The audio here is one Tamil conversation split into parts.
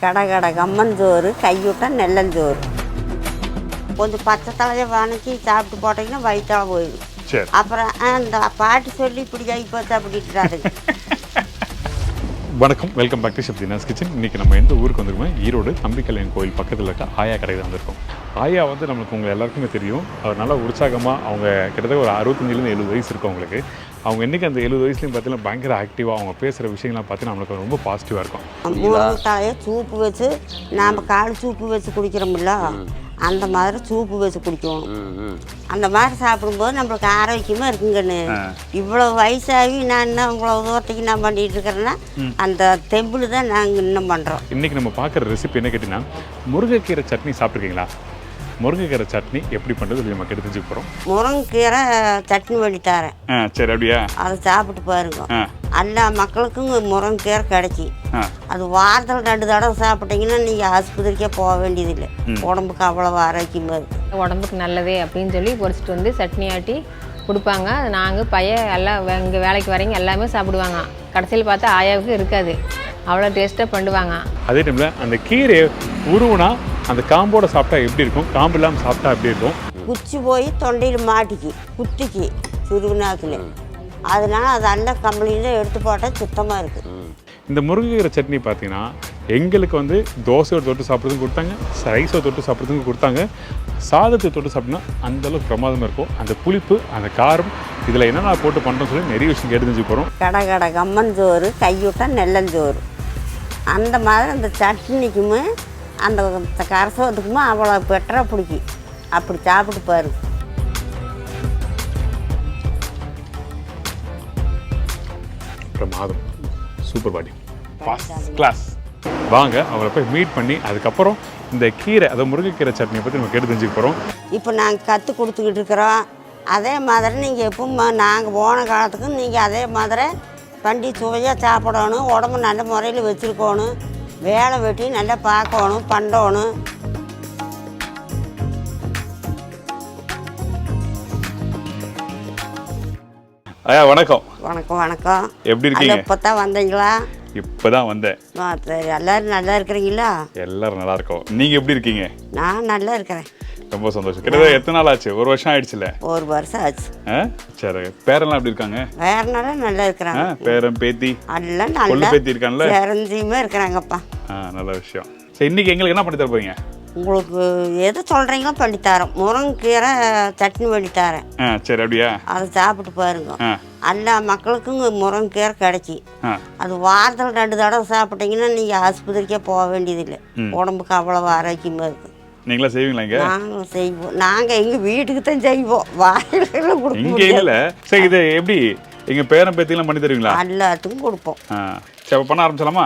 கடை கம்மஞ்சோறு கைவிட்டா நெல்லஞ்சோறு கொஞ்சம் பச்சை தலையை வணக்கி சாப்பிட்டு போட்டிங்கன்னா வயிற்றால போயிடும். சரி. அப்புறம் அந்த பாட்டி சொல்லி இப்படி ஆகி போச்சு அப்படின்றாரு. வணக்கம், welcome back to chef Dina's kitchen. இன்றைக்கி நம்ம எந்த ஊருக்கு வந்திருக்கோம்? ஈரோடு தம்பிக்கல்யாண் கோயில் பக்கத்தில் இருக்க ஆயா கடையில் வந்திருக்கோம். ஆயா வந்து நம்மளுக்கு உங்கள் எல்லாருக்குமே தெரியும். அவர் நல்லா உற்சாகமாக, அவங்க கிட்டத்தட்ட ஒரு 65-70 வயசு இருக்கும் அவங்களுக்கு. அவங்க இன்றைக்கி அந்த 70 வயசுலையும் பார்த்தீங்கன்னா பயங்கர ஆக்டிவாக அவங்க பேசுகிற விஷயங்கள்லாம் பார்த்தீங்கன்னா நம்மளுக்கு ரொம்ப பாசிட்டிவாக இருக்கும். முருங்கைக்காயை சூப்பு வச்சு நாம் கால் சூப்பு வச்சு குடிக்கிறோம்ல, அந்த மாதிரி சூப்பு வச்சு குடிக்கணும். அந்த மாதிரி சாப்பிடும்போது நம்மளுக்கு ஆரோக்கியமாக இருக்குங்கன்னு. இவ்வளோ வயசாகி நான் இன்னும் இவ்வளோ தூரத்துக்கு நான் பண்ணிகிட்டு இருக்கிறேன்னா அந்த தெம்பிள் தான் நாங்கள் இன்னும் பண்ணுறோம். இன்றைக்கி நம்ம பார்க்குற ரெசிபி என்ன கேட்டிங்கன்னா, முருங்கைக்கீரை சட்னி சாப்பிட்ருக்கீங்களா? முருங்கைக்கீரை சட்னி எப்படி பண்ணுறது நம்ம எடுத்து வச்சுக்க போகிறோம். முருங்கைக்கீரை சட்னி பண்ணி தரேன். சரி, அப்படியா? அதை சாப்பிட்டு பாருங்க. எல்லா மக்களுக்கும் முருங்கைக்கீரை கிடைச்சி அது வாரத்தில் 2 தடவை சாப்பிட்டீங்கன்னா நீங்கள் ஆஸ்பத்திரிக்கே போக வேண்டியதில்லை. உடம்புக்கு அவ்வளோ ஆரோக்கியமாக இருக்குது. உடம்புக்கு நல்லதே அப்படின்னு சொல்லி பொரிச்சிட்டு வந்து சட்னி ஆட்டி கொடுப்பாங்க. அது நாங்கள் பையன் எல்லாம் இங்கே வேலைக்கு வரீங்க எல்லாமே சாப்பிடுவாங்க. கடைசியில் பார்த்தா ஆயாவுக்கு இருக்காது, அவ்வளோ டேஸ்ட்டாக பண்ணுவாங்க. அதே டைமில் அந்த கீரையை உருவுனா அந்த காம்போட சாப்பிட்டா எப்படி இருக்கும், காம்பு இல்லாமல் சாப்பிட்டா எப்படி இருக்கும்? குச்சி போய் தொண்டையில் மாட்டிக்கு குத்திக்கு சுருவினாக்கில், அதனால அது நல்ல கம்பளியில் எடுத்து போட்டால் சுத்தமாக இருக்குது. இந்த முருங்கைக்கீரை சட்னி பார்த்தீங்கன்னா எங்களுக்கு வந்து தோசையோட தொட்டு சாப்பிட்றதுக்கும் கொடுத்தாங்க, ரைஸை தொட்டு சாப்பிட்றதுக்கும் கொடுத்தாங்க, சாதத்தை தொட்டு சாப்பிட்னா அந்தளவுக்கு பிரமாதமாக இருக்கும். அந்த புளிப்பு, அந்த காரம், இதில் என்னென்ன போட்டு பண்ணுறோன்னு சொல்லி நிறைய விஷயம் கேட்டு தெரிஞ்சு போகிறோம். கடை கம்மஞ்சோறு கைவிட்டா நெல்லஞ்சோறு, அந்த மாதிரி அந்த சட்னிக்குமே அந்த கரசத்துக்குமே அவ்வளோ பெட்டராக பிடிக்கும். அப்படி சாப்பிட்டு பாரு. பிரமாதம், சூப்பர் பாடி, ஃபர்ஸ்ட் கிளாஸ். வாங்க அவரை போய் மீட் பண்ணி அதுக்கப்புறம் இந்த கீரை, அதை முருங்கைக்கீரை சட்னியை பற்றி நம்ம கேட்டு தெரிஞ்சுக்க போகிறோம். இப்போ நாங்கள் கற்றுக் கொடுத்துக்கிட்டு இருக்கிறோம். அதே மாதிரி நீங்கள் எப்பவும் நாங்கள் போன காலத்துக்கும் நீங்கள் அதே மாதிரி பண்டி சுவையாக சாப்பிடணும், உடம்பு நல்ல முறையில் வச்சுருக்கணும், வேலை வெட்டி நல்லா பார்க்கணும், பண்ணணும். ஐயா வணக்கம். வணக்கம் வணக்கம். எப்படி இருக்கீங்க? இப்போ தான் வந்தீங்களா? இப்போ தான் வந்தேன். சரி, எல்லோரும் நல்லா இருக்கிறீங்களா? எல்லாரும் நல்லா இருக்கோம். நீங்கள் எப்படி இருக்கீங்க? நான் நல்லா இருக்கிறேன். ரொம்ப சந்தோஷம். கிட்டத்தட்ட எத்தனை நாள் ஆச்சு? 1 வருஷம் ஆயிடுச்சுல? 1 வருஷம் ஆச்சு. சரி, பேரெல்லாம் எப்படி இருக்காங்க? பேரனாலும் நல்லா இருக்கிறாங்க. பேரன் பேத்தி எல்லாம் நல்லா பேத்தி இருக்காங்கல்ல? சிறந்தியுமே இருக்கிறாங்கப்பா. நல்ல விஷயம். சரி, இன்னைக்கு எங்களுக்கு என்ன பண்ணி தர போறீங்க? உங்களுக்கு எது சொல்கிறீங்களோ பண்ணித்தரேன். முருங்கைக்கீரை சட்னி பண்ணித்தரேன். சரி, அப்படியா? அதை சாப்பிட்டு பாருங்க. எல்லா மக்களுக்கும் முருங்கைக்கீரை கிடைச்சி அது வாரத்தில் 2 தடவை சாப்பிட்டீங்கன்னா நீங்கள் ஆஸ்பத்திரிக்கே போக வேண்டியதில்லை. உடம்புக்கு அவ்வளோ ஆரோக்கியமாக இருக்குது. நீங்களா செய்வீங்களா? இங்கே நாங்கள் செய்வோம். நாங்கள் எங்கள் வீட்டுக்கு தான் செய்வோம், வாயில கொடுப்போம். இங்கே இல்லை. சரி, இது எப்படி எங்கள் பேரன் பேத்திலாம் பண்ணி தருவீங்களா? எல்லாத்துக்கும் கொடுப்போம். சரி, பண்ண ஆரம்பிச்சலாமா?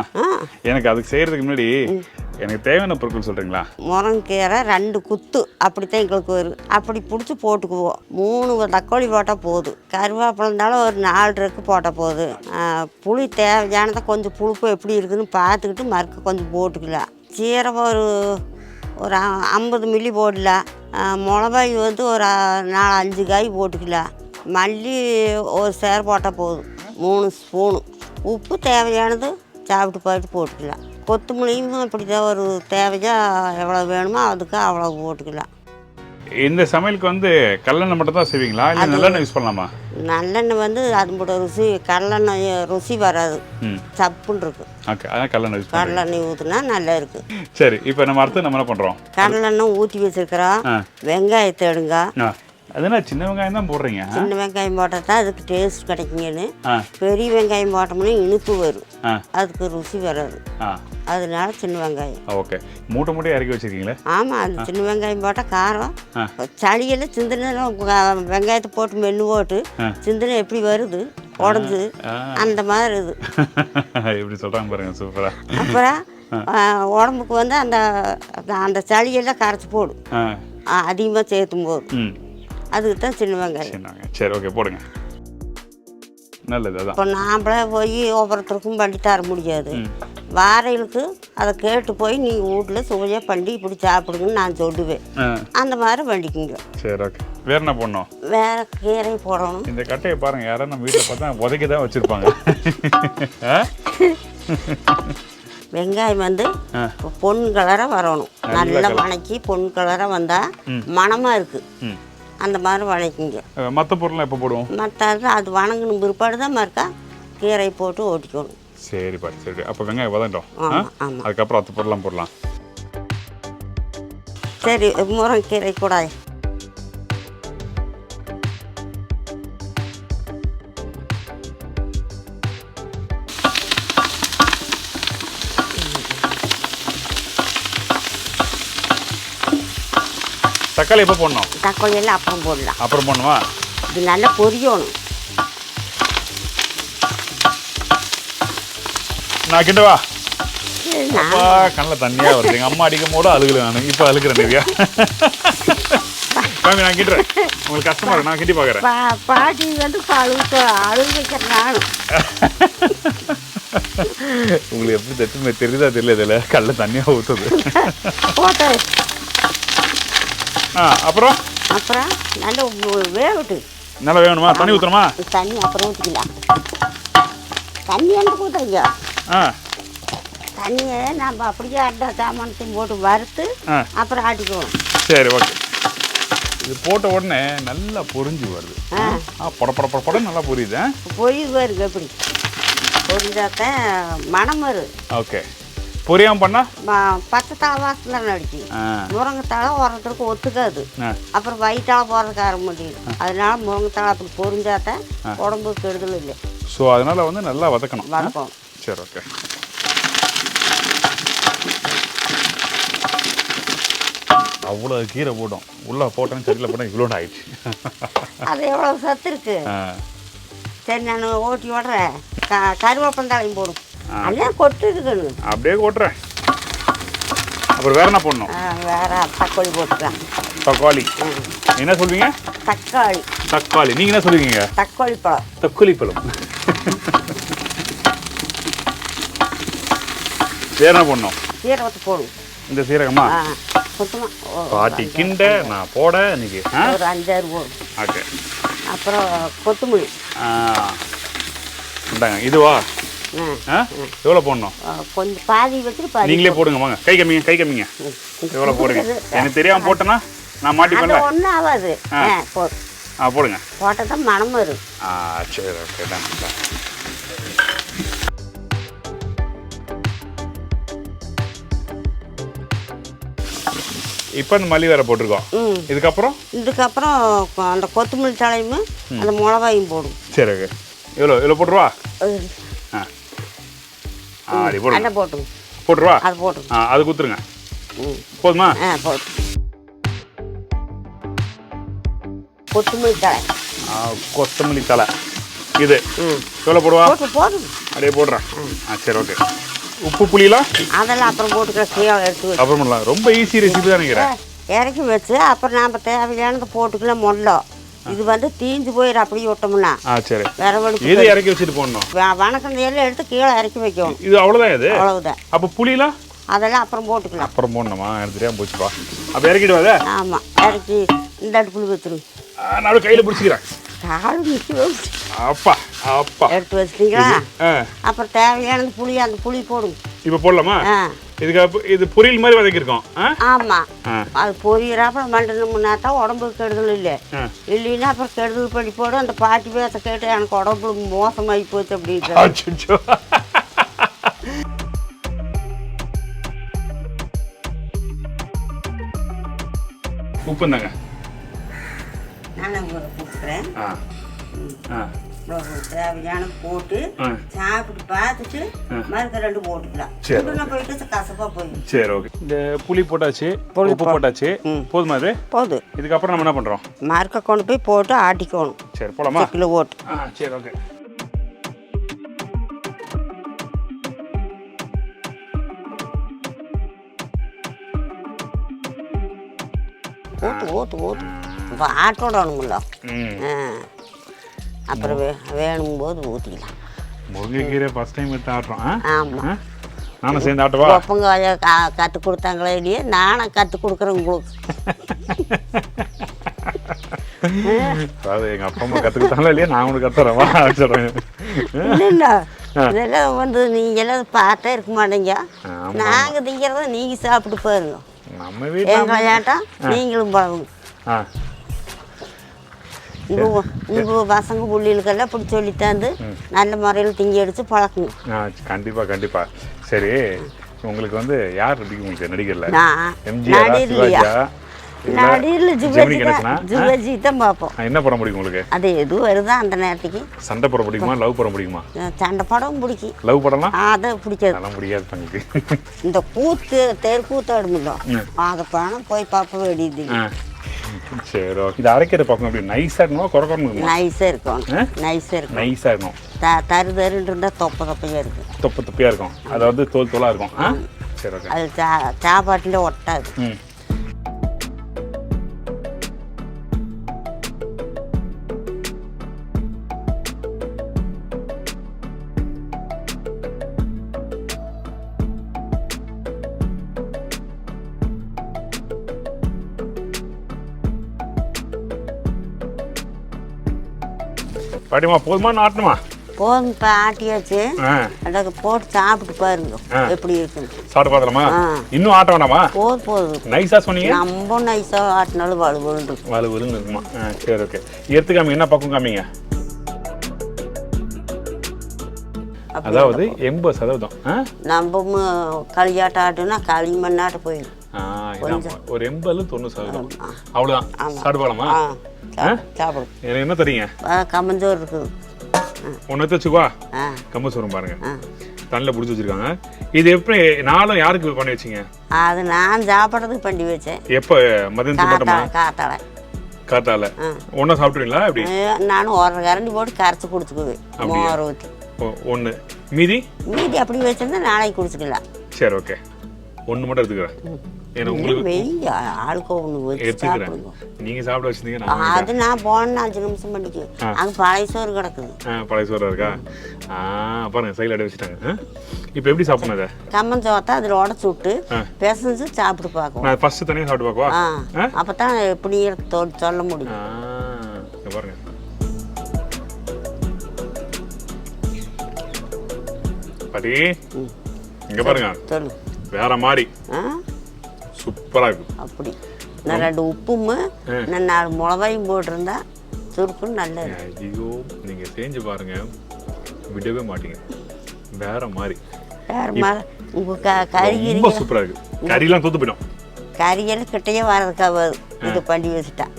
எனக்கு அதுக்கு செய்கிறதுக்கு முன்னாடி எனக்கு தேவையான பொருட்கள் சொல்கிறீங்களா? முருங்கைக்கீரை 2 குத்து அப்படித்தான் எங்களுக்கு வரும். அப்படி பிடிச்சி போட்டுக்குவோம். 3 தக்காளி போட்டால் போதும். கருவேப்பிலை இருந்தாலும் ஒரு 4 ரக்கு போட்டால் போதும். புளி தேவையானதை கொஞ்சம் புளிப்பு எப்படி இருக்குதுன்னு பார்த்துக்கிட்டு மறுக்க கொஞ்சம் போட்டுக்கலாம். சீரகம் ஒரு 50 மில்லி போடலாம். மிளகாய் வந்து ஒரு 4-5 காய் போட்டுக்கலாம். மல்லி ஒரு சேர் போட்டால் போதும். 3 ஸ்பூனு உப்பு தேவையானது சாப்பிட்டு பார்த்து போட்டுக்கலாம். கொத்தமல்லியும் இப்படி தான் ஒரு தேவையாக எவ்வளோ வேணுமோ அதுக்கு அவ்வளோ போட்டுக்கலாம். இந்த சமையலுக்கு வந்து கல்லெண்ணெய் மட்டும் தான் செய்வீங்களா, இல்லை நல்லெண்ணெய் யூஸ் பண்ணலாமா? நல்லெண்ணெய் வந்து அதோட ருசி, கடலெண்ணெய் ருசி வராது, சப்புன்னு இருக்கு. ஓகே, அதான் கல்லெண்ணெய் யூஸ் பண்ணுறோம். கடலெண்ணெய் ஊற்றுனா நல்லா இருக்கு. சரி, இப்போ நம்ம அடுத்து நம்ம என்ன பண்ணுறோம்? கடலெண்ணெய் ஊற்றி வச்சுருக்கிறோம். வெங்காயத்தை எடுங்க. அதனால் சின்ன வெங்காயம் தான் போடுறீங்க? சின்ன வெங்காயம் போட்டால் தான் அதுக்கு டேஸ்ட் கிடைக்குங்கன்னு. பெரிய வெங்காயம் போட்டோம்னா இனிப்பு வரும், அதுக்கு ருசி வராது. அதனால சின்ன வெங்காயம். ஓகே, மூட்டை மூட்டையை இறக்கி வச்சுருக்கீங்களே? ஆமாம், அந்த சின்ன வெங்காயம் போட்டால் காரம். சளியெல்லாம் சிந்தனை வெங்காயத்தை போட்டு மென்று போட்டு சிந்தனை எப்படி வருது உடஞ்சு அந்த மாதிரி இது. எப்படி சொல்கிறாங்க பாருங்க, சூப்பராக. அப்புறம் உடம்புக்கு வந்து அந்த அந்த சளியெல்லாம் கரைச்சி போடும் அதிகமாக சேர்த்தும் போது. அதுக்கு தான் சின்ன வெங்காயம். சரி, ஓகே, போடுங்க. நல்லது. அதான் இப்போ நாம்ளே போய் ஒவ்வொருத்தருக்கும் பண்ணி தர முடியாது. வாரைகளுக்கு அதை கேட்டு போய் நீங்கள் வீட்டில் சுவையாக பண்ணி இப்படி சாப்பிடுங்கன்னு நான் சொல்லுவேன். அந்த மாதிரி பண்ணிக்குங்க. சரி, ஓகே. வேறு என்ன போடணும்? வேறு கீரை போடணும். இந்த கட்டையை பாருங்கள், யாரும் நம்ம வீட்டில் பார்த்தா உதைக்க தான் வச்சுருப்பாங்க. வெங்காயம் வந்து பொன் கலராக வரணும், நல்லா வணக்கி பொன் கலராக வந்தால் மணமாக இருக்குது, அந்த மாதிரி வணக்கிங்க. மற்ற பொருள்லாம் எப்போ போடுவோம்? மற்ற அது வணங்கணும் பிற்பாடு தான் மறுக்கா கீரை போட்டு ஓட்டிக்கணும். சரி பாட்டி, சரி. அப்போ வெங்காயம் வதண்டோம். ஆமாம் ஆமாம். அதுக்கப்புறம் மற்ற பொருள்லாம் போடலாம். சரி, முருங்கைக்கீரை கூடாது. தக்காளி எப்போ போடணும்? தக்காளி எல்லாம் அப்புறம் போடலாம். அப்புறம் போடணுமா? இது நல்லா பொரியணும். நான் கிட்டவா? அப்பா கண்ணில் தண்ணியாக வருது. எங்கள் அம்மா அடிக்கும் போது அழுகுல, நான் இப்போ அழுகிறேன். நிறையா காமி, நான் கிட்டுறேன். உங்களுக்கு கஷ்டமா இருக்கு, நான் கிட்டி பார்க்குறேன். பாட்டி வந்து அழுகு வைக்கிறேன் நானும். உங்களுக்கு எப்படி தட்டுமே தெரியுதா தெரியல, இதில் கல்ல தண்ணியாக ஊற்றுது. போட்டு அப்புறம் அப்புறம் நல்லா வேகட்டு. நல்லா வேகணுமா? தண்ணி ஊற்றணுமா? தண்ணி அப்புறம் ஊற்றிக்கலாம். தண்ணி எனக்கு ஊற்றுங்க. தண்ணியை நம்ம அப்படியே அட்டை சாமானத்தையும் போட்டு வறுத்து அப்புறம் ஆட்டிக்குவோம். சரி, ஓகே. இது போட்ட உடனே நல்லா பொரிஞ்சு வருது. பட பட பட படம் நல்லா பொரியுது. பொரியுது வருது. எப்படி பொரிஞ்சாத்தான் மனம் வருது. ஓகே. பொரியாமல் பண்ணா பச்சை தலை வாசம் தானே அடிச்சு, முருங்கைத்தாழை உரத்துக்கு ஒத்துக்காது, அப்புறம் வயிற்றால போகிறதுக்கு ஆரம்பிக்கும். அதனால முருங்கைத்தாழை அப்படி பொரிஞ்சாத்தான் உடம்புக்கு கெடுதல் இல்லை. ஸோ அதனால வந்து நல்லா வதக்கணும். வதக்கணும். சரி, ஓகே. அவ்வளோ கீரை போடும் உள்ளே போட்டேன்னு சரியில் போட்டேன், இவ்வளோ ஆயிடுச்சு. அது எவ்வளோ சத்து இருக்கு. சரி, நான் ஓட்டி விடுறேன். கருவேப்பந்தாளையும் போடும். அதெல்லாம் கொட்டு இருக்குன்னு அப்படியே கொட்டுறேன். அப்புறம் வேற என்ன போடணும்? வேற தக்காளி போட்டுக்கலாம். தக்காளி என்ன சொல்வீங்க? தக்காளி. தக்காளி நீங்கள் என்ன சொல்லுவீங்க? தக்காளி பழம். தக்காளி பழம். வேற என்ன போடணும்? சீரகத்தை போடும். இந்த சீரகமா? சுத்தமாக பாட்டி கிண்ட நான் போட இன்னைக்கு ஒரு 5-6 போடும். ஓகே. அப்புறம் கொத்தமல்லி. இந்தாங்க. இதுவா? எவ்வளோ போடணும்? கொஞ்சம் பாதி வச்சுட்டு பாதி நீங்களே போடுங்க. வாங்க, கை கம்மிங்க, கை கம்மிங்க. எவ்வளோ போடுங்க? எனக்கு தெரியாமல் போட்டேன்னா நான் மாட்டிப்பேன்ல. ஒன்றும் ஆகாது. போதும். போடுங்க. போட்டால் தான் மனம் வரும். சரி, ஓகே. தான் இப்போ இந்த மல்லி வேற போட்டிருக்கோம். இதுக்கப்புறம் அந்த கொத்தமல்லி தலையும் அந்த மிளகாயும் போடும். சரி, ஓகே. எவ்வளோ போட்டுருவா? அப்படி போடுங்க. போட்டுங்க. போட்டுருவா? அது போட்டுங்க. அது குத்துருங்க. போதுமா? போதும். கொத்தமல்லி தலை. கொத்தமல்லி தலை இது எவ்வளோ போடுவா? போதும். அப்படியே போடுறேன். சரி, ஓகே. உப்பு புளியெல்லாம் அதெல்லாம் அப்புறம் போட்டுக்கலாம். கீழே எடுத்து அப்புறம் பண்ணலாம். ரொம்ப ஈஸி ரெசிபி தான் நினைக்கிறேன். இறக்கி வச்சு அப்புறம் நாம் தேவையானதை போட்டுக்கலாம். மொல்லம் இது வந்து தீஞ்சு போயிடும் அப்படியே விட்டோம்னா. சரி. விரவெடுப்பு இது இறக்கி வச்சுட்டு போடணும். வணக்கம் எல்லாம் எடுத்து கீழே இறக்கி வைக்கணும். இது அவ்வளோதான். இது அவ்வளவுதான். அப்போ புளியெல்லாம் அதெல்லாம் அப்புறம் போட்டுக்கலாம். அப்புறம் போடணுமா? எனக்கு தெரியாமல் போச்சுப்பா. அப்போ இறக்கிடுவாத? ஆமாம், இறக்கி இந்த அடுப்புல வச்சுருங்க. நான் கையில் பிடிச்சிக்கிறேன். கால் நிற்க அப்பா அப்பா எடுத்து வச்சிட்டீங்களா? அப்புறம் தேவையானது புளி, அந்த புளி போடுங்க. இப்போ போடலாமா? இதுக்கு இது பொரியல் மாதிரி வதக்கிருக்கோம். ஆமாம், அது பொரியறாப்ப மண்டனம்னா தான் உடம்புக்கு கெடுதல் இல்லை. இல்லைன்னா அப்புறம் கெடுதல் பண்ணி போடும். அந்த பாட்டி பேச கேட்டு எனக்கு உடம்பு மோசமாகி போச்சு அப்படின்னு. உப்பு தாங்க நான் கொடுக்குறேன். தேவையான போட்டு சாப்பிட்டு பார்த்துட்டு மறுக்க 2 போட்டுக்கலாம். போயிட்டு கசப்பா போயிடும். சரி, ஓகே. இந்த புளி போட்டாச்சு, உப்பு போட்டாச்சு. போதுமா? இது போதும். இதுக்கப்புறம் நம்ம என்ன பண்றோம்? மறுக்க கொண்டு போய் போட்டு ஆட்டிக்கணும். சரி, போலாமா? கிலோ ஓட்டு. சரி, ஓகே. ஓட்டு இப்போ ஆட்டோடணும்ல. அப்புறம் வேணும் போது ஊற்றிக்கலாம். முருங்கைக்கீரை ஃபர்ஸ்ட் டைம் எடுத்து ஆட்டுறோம். ஆமாம், நானும் சேர்ந்து ஆட்டுவா? ஒப்பங்க கற்றுக் கொடுத்தாங்களே இல்லையே, நானும் கற்றுக் கொடுக்குறேன் உங்களுக்கு. அதாவது எங்கள் அப்பா அம்மா கற்றுக்கிட்டாங்களா இல்லையா, நான் உங்களுக்கு கற்றுறேன். இல்லை, இதெல்லாம் வந்து நீங்கள் எல்லாம் பார்த்தே இருக்க மாட்டீங்க. நாங்கள் திங்கிறத நீங்கள் சாப்பிட்டு பாருங்க. நம்ம வீட்டில் என் கல்யாட்டம் நீங்களும் பழகுங்க. உங்கள் பசங்க புள்ளிகளுக்கெல்லாம் இப்படி சொல்லித்தாந்து நல்ல முறையில் திங்கி அடித்து பழக்குங்க. கண்டிப்பாக. சரி, உங்களுக்கு வந்து யார் பிடிக்கும் நடிகரில்? நடிகரில் ஜிவாஜி தான் பார்ப்போம். என்ன படம் பிடிக்கும் உங்களுக்கு? அது எதுவும் வருதா அந்த நேரத்துக்கு. சண்டை படம் பிடிக்குமா, லவ் படம் பிடிக்குமா? சண்டை படம் பிடிக்கும். லவ் படம்லாம் அதை பிடிக்காது. அதெல்லாம் முடியாது தங்களுக்கு. இந்த கூத்து தெருக்கூத்து ஆடுமில்ல, அதை பணம் போய் பார்க்க வேண்டியது. சரி, இது அரைக்கிற பக்கம் அப்படி நைஸாக இருக்கணும், குறக்கணும். நைஸாக இருக்கும். நைஸாக இருக்கணும். தருன்னு இருந்தால் தொப்பையாக இருக்கும். தொப்பையாக இருக்கும், அதாவது தோலாக இருக்கும். சரி, ஓகே. அது சாப்பாட்டில் ஒட்டாது. பாட்டிமா போதுமா ஆட்டணுமா? போதும், இப்போ ஆட்டியாச்சு. அதை போட்டு சாப்பிட்டு பாருங்க எப்படி இருக்குன்னு. சாப்பிட்டு பார்க்கலாமா? இன்னும் ஆட்ட வேணாமா? போதும். நைஸாக சொன்னீங்க. ரொம்ப நைஸாக ஆட்டினாலும் வலுவலுன்னு இருக்கும். வலுவலுன்னு இருக்குமா? சரி, ஓகே. எடுத்துக்காம என்ன பக்கம் காமிங்க. அதாவது 80%. நம்ம களியாட்ட ஆட்டுனா களிமண்ணாட்ட போயிடும். ஒரு 80-90%. அவ்வளோதான். சாப்பிட்டு பார்க்கலாமா? சாப்பிடும். எனக்கு என்ன தெரியுங்க? கம்மஞ்சோறு இருக்குது. ஒன்று வச்சுக்குவா. கம்மசோறும் பாருங்க, தண்ணில் பிடிச்சி வச்சிருக்காங்க. இது எப்படி நாளும் யாருக்கு பண்ணி வச்சிங்க? அது நான் சாப்பிட்றதுக்கு பண்ணி வச்சேன். எப்போ? மதியத்துக்கு காத்தால ஒன்றா சாப்பிட்றீங்களா? எப்படி? நானும் ஒரு கரண்டி போட்டு கரைச்சி குடிச்சுக்குவேன். மோர் ஊற்றி ஒன்று. மீதி அப்படி வச்சிருந்தா நாளைக்கு குடிச்சுக்கலாம். சரி, ஓகே. ஒன்று மட்டும் எடுத்துக்கிறேன். ஆளுக்கு ஒன்று எடுத்துக்கிறேன். நீங்கள் சாப்பிட வச்சிருந்தீங்க. அது நான் போன 5 நிமிஷம் பண்ணிக்குவேன். அங்கே பழைய சோறு கிடக்குது. பழைய சோறு இருக்கா? பாருங்க, சைடில் அடி வச்சுட்டாங்க. இப்போ எப்படி சாப்பிடணும் அதை? கம்மஞ்சோத்தை அதில் உடச்சி விட்டு பிசைஞ்சு சாப்பிட்டு பார்க்கணும். நான் ஃபர்ஸ்ட் தனியாக சாப்பிட்டு பார்க்கவா? அப்போ தான் எப்படி சொல்ல முடியும். பாருங்க, பாட்டி இங்கே பாருங்க, சொல்லு. வேற மாதிரி சூப்பராக இருக்கு. அப்படி நான் 2 உப்பும் நான் 4 மிளகாயும் போட்டிருந்தா சுருக்குன்னு நல்லா இருக்கு. ஐயோ, நீங்கள் செஞ்சு பாருங்க, விடவே மாட்டீங்க. வேற மாதிரி உங்கள் கறி ரொம்ப சூப்பராக இருக்கு. கறியெல்லாம் தூத்து போயிடும். கறியெல்லாம் கிட்டையே வரதுக்காக இது பண்ணி வச்சுட்டா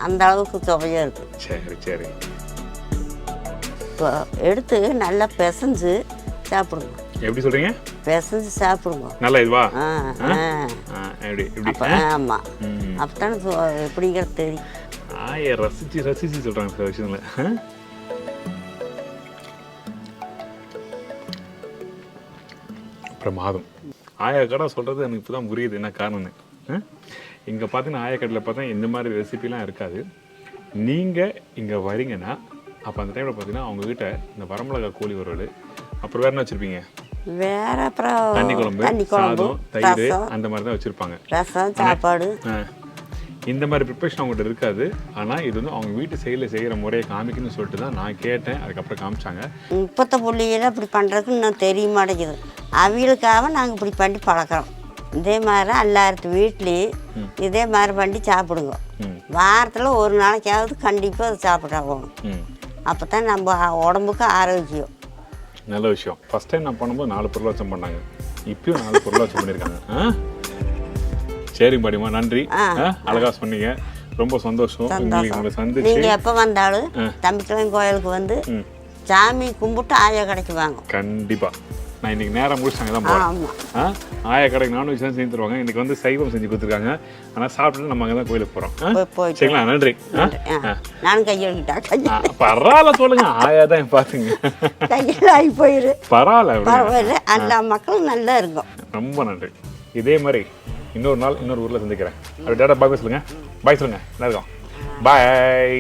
அந்த அளவுக்கு சுவையாக இருக்கு. சரி. இப்போ எடுத்து நல்லா பிசைஞ்சு சாப்பிடுங்க. எப்படி சொல்றீங்க? பிசைஞ்சு சாப்பிடுங்க. நல்லா இதுவா? ஆமா, அப்பதானே எப்படிங்கிறது தெரியும். ரசிச்சு சொல்றாங்க சில விஷயங்கள. பிரமாதம். ஆயக்கடை சொல்றது எனக்கு இப்போதான் புரியுது என்ன காரணம்னு. இங்கே பார்த்தீங்கன்னா ஆயக்கடையில் பார்த்தா இந்த மாதிரி ரெசிபிலாம் இருக்காது. நீங்கள் இங்கே வரீங்கன்னா அப்போ அந்த டைமில் பார்த்தீங்கன்னா அவங்க கிட்ட இந்த வரமிளகா கோழி வறுவல், அப்புறம் வேற என்ன வச்சுருப்பீங்க? வேற அப்புறம் தண்ணி குழம்பு, சாதம், தயிர் அந்த மாதிரி தான் வச்சுருப்பாங்க. ரசம், சாப்பாடு. இந்த மாதிரி ப்ரிப்ரேஷன் அவங்ககிட்ட இருக்காது. ஆனால் இது வந்து அவங்க வீட்டு சைடில் செய்கிற முறையை காமிக்கணும்னு சொல்லிட்டு தான் நான் கேட்டேன். அதுக்கப்புறம் காமிச்சாங்க. இப்போத்த பிள்ளைகள இப்படி பண்ணுறதுக்கு இன்னும் தெரிய மாட்டேங்குது. அவங்களுக்காக நாங்கள் இப்படி பண்ணி பழக்கிறோம். இதே மாதிரி எல்லாருத்து வீட்லேயும் இதே மாதிரி பண்ணி சாப்பிடுங்க. வாரத்தில் ஒரு நாளைக்காவது கண்டிப்பாக அதை சாப்பிட்டாகணும். அப்போ தான் நம்ம உடம்புக்கு ஆரோக்கியம். நல்ல விஷயம். ஃபர்ஸ்ட் டைம் நான் பண்ணும்போது 4 பொருள் வச்சம் பண்ணாங்க. இப்பயும் 4 பொருள் வச்சம் பண்ணியிருக்காங்க. சரி பாட்டிமா, நன்றி. அழகா சொன்னீங்க, ரொம்ப சந்தோஷம். நீங்க எப்போ வந்தாலும் தம்பிக்கிழமை கோயிலுக்கு வந்து சாமி கும்பிட்டு ஆயா கடைக்கு வாங்க. கண்டிப்பா. நான் இன்னைக்கு நேரம் முடிச்சாங்க தான் போகிறேன். ஆயா கடைக்கு நான்வெஜ் தான் செஞ்சு தருவாங்க. இன்னைக்கு வந்து சைவம் செஞ்சு கொடுத்துருக்காங்க. ஆனால் சாப்பிட்டு நம்ம அங்கே தான் கோயிலுக்கு போகிறோம். சரிங்களா? நன்றி. நானும் கையெழுக்கிட்டா பரவாயில்ல, சொல்லுங்க. ஆயா தான் பார்த்துங்க, கையில் ஆகி போயிரு. பரவாயில்ல, எல்லா மக்களும் நல்லா இருக்கும். ரொம்ப நன்றி. இதே மாதிரி இன்னொரு நாள் இன்னொரு ஊரில் சந்திக்கிறேன். அப்படி டேட்டா பாய் சொல்லுங்க. பாய் சொல்லுங்க. நல்லா இருக்கும். பாய்.